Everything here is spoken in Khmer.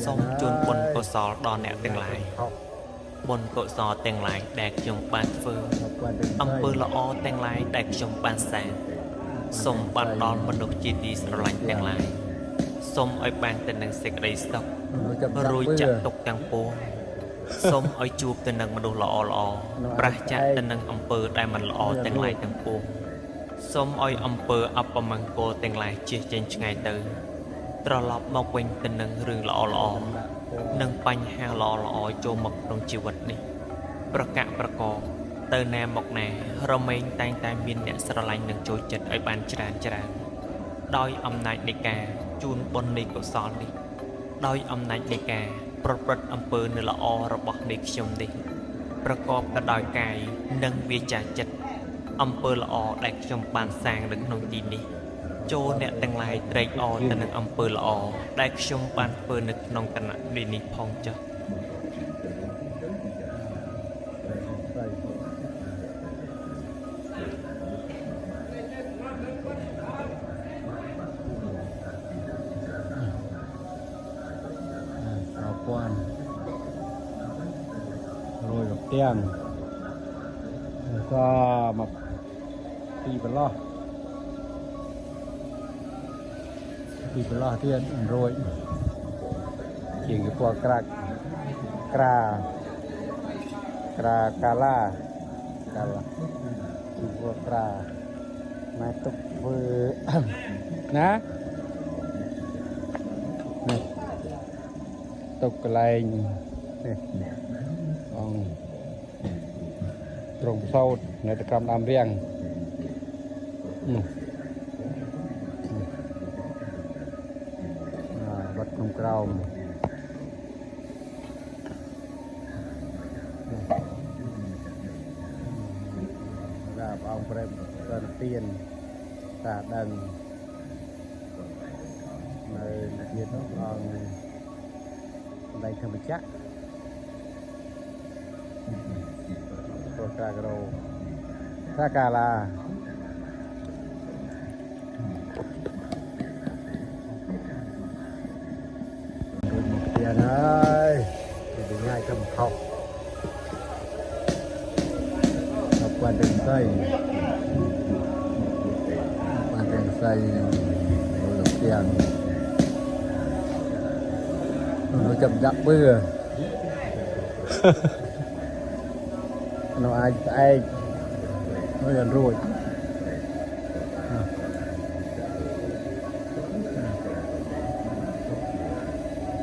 សូមជូនបុណ្យកុសលដល់អ្នកទាំងឡាយបុណ្យកុសលទាំងឡាយដែលខ្ញុំបានធ្វើអំពើល្អទាំងឡាយដែលខ្ញុំបានសាងសូមបានដល់មនុស្សជាទីស្រឡាញ់ទាំងឡាយសូមឲ្យបានទៅនឹងសេចក្តីសុខរួចចាក់ទុកទាំងពួងសូមឲ្យជួបទៅនឹងមនុស្សល្អល្អប្រះចាក់ទៅនឹងអំពើដែលមិនល្អទាំងឡាយទាំងពួងសូមឲ្យអំពើអពមង្គលទាំងឡាយជៀសចេញឆ្ងាយទៅត្រឡប់មកវិញទៅនឹងរឿងល្អល្អនិងបញ្ហាល្អល្អចូលមកក្នុងជីវិតនេះប្រកាសប្រកបទៅណាមកណារមែងតែងតែមានអ្នកស្រឡាញ់និងចូលចិត្តឲ្យបានច្រើនដោយអំណាចនៃការជូនបុណ្យនៃកុសលនេះដោយអំណាចនៃការប្រព្រឹត្តអំពើនៅល្អរបស់នៃខ្ញុំនេះប្រកបទៅដោយកាយនិងវាចាចិត្តអំពើល្អដែលខ្ញុំបានសាងនៅក្នុងទីនេះចូលអ្នកទាំងឡាយត្រេកអរទៅនឹងអំពើល្អដែលខ្ញុំបានធ្វើនៅក្នុងគណៈនេះផងចុះquan rồi gặp tiền cho mập đi bờ lo tiền rồi chỉ cái qua cà la chỉ qua cà mai tục vừa ná tục cái trồng sâu này ta cầm làm riêng bắt con trâu là ông phải cần tiền cả đần này nhiệt nó còn đây không bị chắc ra cả là tiền ơi thì ngay trong học quan đường xây được tiền nó chậm chậm bưa nó ai nó gần rồi